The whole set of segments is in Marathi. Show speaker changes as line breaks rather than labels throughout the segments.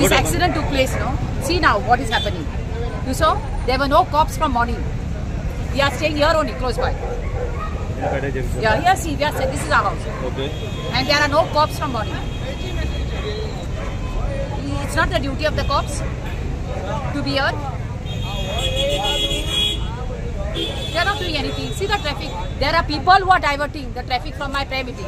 This accident took place, no? See now what is happening. You saw? There were no cops from morning. We are staying here only, close by. Yeah, here see, we are staying. This is our house.
Okay.
And there are no cops from morning. It's not the duty of the cops to be here. They are not doing anything. See the traffic. There are people who are diverting the traffic from my prayer meeting.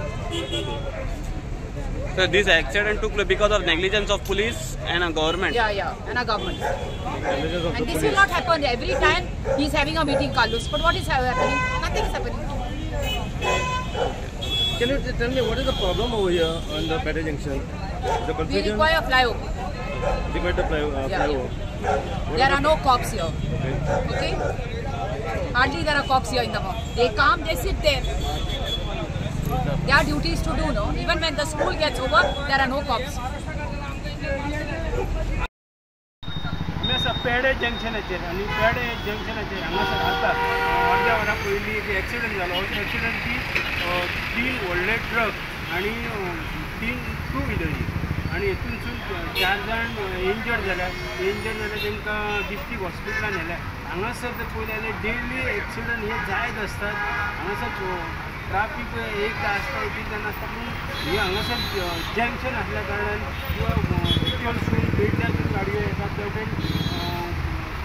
So this accident took place because of negligence of police and a government.
Yeah, and a government. And this will not happen every time he is having a meeting, Carlos. But what is happening? Nothing is happening.
Can you tell me what is the problem over here on the Pete Junction? The
We
confusion.
require a flyover.
Require the flyover.
There are no cops here.
Okay.
Okay? Hardly there are cops here in the morning. They come, they sit there. Their duties to do, no? Even when the school gets over, there are no cops.
पेडे जंक्शनाचेर आणि पेडे जंक्शनाचेर हांगासर आता अर्ध्या वरा पयलीं एक एक्सिडंट जालो. एक्सिडंटी 3 व्हडले ट्रक आणि 3 टू व्हिलरी आणि हेतूनसून 4 जाण इंजर्ड जाल्यात तांकां डिस्ट्रिक्ट हॉस्पिटलान व्हेल्या. हांगासर ते पळयलें डेली एक्सिडंट हे जायत आसतात. हांगासर ट्राफीक एकदां आसता एक जाण आसता पूण हे हांगासर जंक्शन आसल्या कारणान किंवा भितरसून पेडण्यासून गाडयो येतात तेवटेन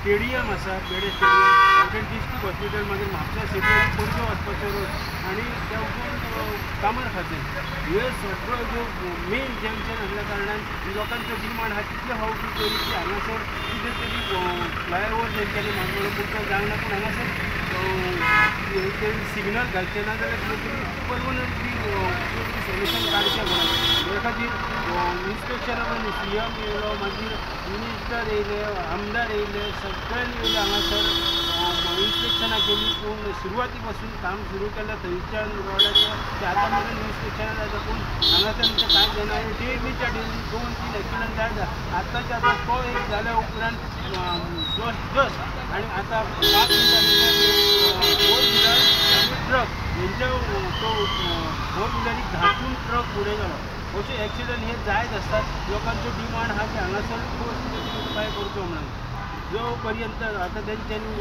स्टेडियम आसा पेडे स्टेडियम तेवटेन डिस्ट्रिक्ट हॉस्पिटल मागीर म्हापसा सिटी पणजे वचपाचो रोड आनी तेवटेन कामार खातीर हे सगळो जो मेन जंक्शन आसल्या कारणान लोकांचो डिमांड आहा तितले फावटी तरी की हांगासर कितें तरी फ्लायओवर तेंच्यांनी मागलो पूण तो जावना. पूण हांगासर सिग्नल घालचे ना जाल्यार कितें तरी परमनंटली सोल्युशन काडचें म्हणून हे खातीर इन्स्पेक्शनान CM येयलो मागीर मिनिस्टर येयले आमदार येयले सगळ्यांनी येयले हांगासर इन्स्पेक्शनां केली. पूण सुरवाती पासून काम सुरू केलें थंयच्यान रोडाचें ते आतां मेरेन इन्स्पेक्शनां जाता पूण हांगासर तें कांय जायना. डेलीच्या डेली 2-3 एक्सिडंट जायत आतांच्या आतां तो एक जाल्या उपरांत जस्ट आनी आतां 5 मिनटां 4 व्हिलर आनी ट्रक हेंच्या तो 4 व्हिलरीक धांसून ट्रक फुडें गेलो. अशे एक्सिडंट हे जायत आसतात. लोकांचो डिमांड आहा की हांगासर उपाय करचो म्हणून जो पर्यंत आतां तेंच्यांनी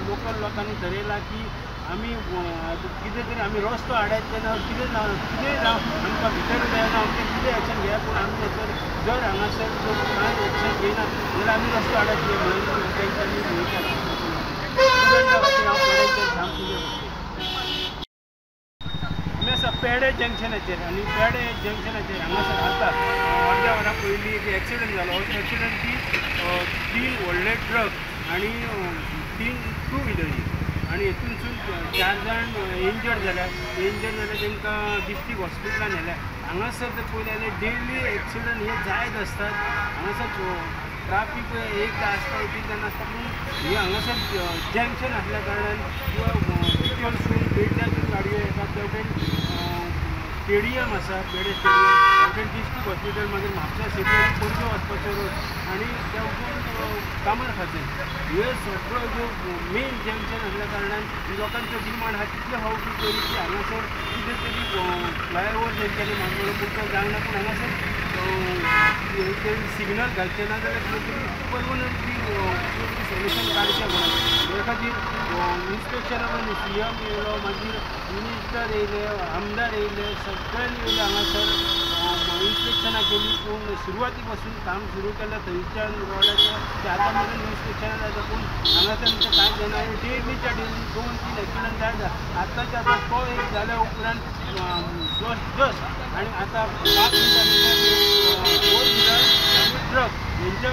लोकल लोकांनी ठरयलां की आमी कितें तरी आमी रस्तो आडायत तेन्ना कितें आमकां भितर मेळना आमचें कितें एक्शन घेया पूण आमी जर हांगासर कांय एक्शन घेयना जाल्यार आमी रस्तो आडायतले म्हणून तेंच्यांनी पेडे जंक्शनाचेर आणि पेडे जंक्शनाचेर हांगासर आता अर्ध्या वरा पयलीं एक एक्सिडंट जालो. एक्सिडंटी 3 व्हडले ट्रक आणि 3 टू व्हिलरी आणि हेतूनसून 4 जाण इंजर्ड जाल्यात तांकां डिस्ट्रिक्ट हॉस्पिटलान व्हेल्या. हांगासर ते पळयलें डेली एक्सिडंट हे जायत आसतात. हांगासर ट्राफीक एकदां आसता एक जाण आसता पूण हे हांगासर जंक्शन आसल्या कारणान किंवा भितरसून पेडण्यासून गाडयो येतात तेवटेन स्टेडियम आसा पेडे स्टेडियम तेवटेन डिस्ट्रिक्ट हॉस्पिटल मागीर म्हापसा सिटी पणजे वचपाचो रोड आनी तेवटेन कामार खातीर हे सगळो जो मेन जंक्शन आसल्या कारणान लोकांचो डिमांड आहा तितले फावटी तरी की हांगासर कितें तरी फ्लायओवर तेंच्यांनी मागलो पूण तो जावना. पूण हांगासर सिग्नल घालचे ना जाल्यार कितें तरी परमनंटली सोल्युशन काडचें म्हणून हे खातीर इन्स्पेक्शनान CM येयलो मागीर मिनिस्टर येयले आमदार येयले सगळ्यांनी येयले हांगासर इन्स्पेक्शनां केली. पूण सुरवाती पासून काम सुरू केलें थंयच्यान रोडाचें ते आतां मेरेन इन्स्पेक्शनां जाता पूण हांगासर तें कांय जायना. डेलीच्या डेली 2-3 एक्सिडंट जायत आतांच्या आतां तो एक जाल्या उपरांत जस्ट आनी आतां 5 मिनटां 4 व्हिलर आनी ट्रक हेंच्या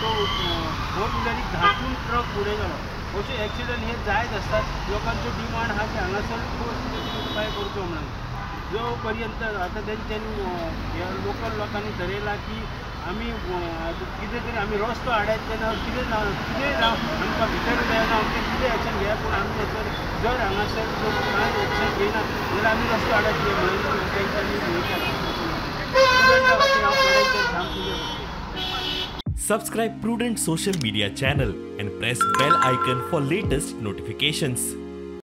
तो 4 व्हिलरीक धांसून ट्रक फुडें गेलो. अशे एक्सिडंट हे जायत आसतात. लोकांचो डिमांड आहा की हांगासर उपाय करचो म्हणून जो पर्यंत आतां तेंच्यांनी लोकल लोकांनी ठरयलां की आमी कितें तरी आमी रस्तो आडायत तेन्ना कितें आमकां भितर मेळना आमचें कितें एक्शन घेया पूण आमी जर हांगासर कांय एक्शन घेयना जाल्यार आमी रस्तो आडायतले म्हणून तेंच्यांनी
Subscribe Prudent social media channel and press bell icon for latest notifications.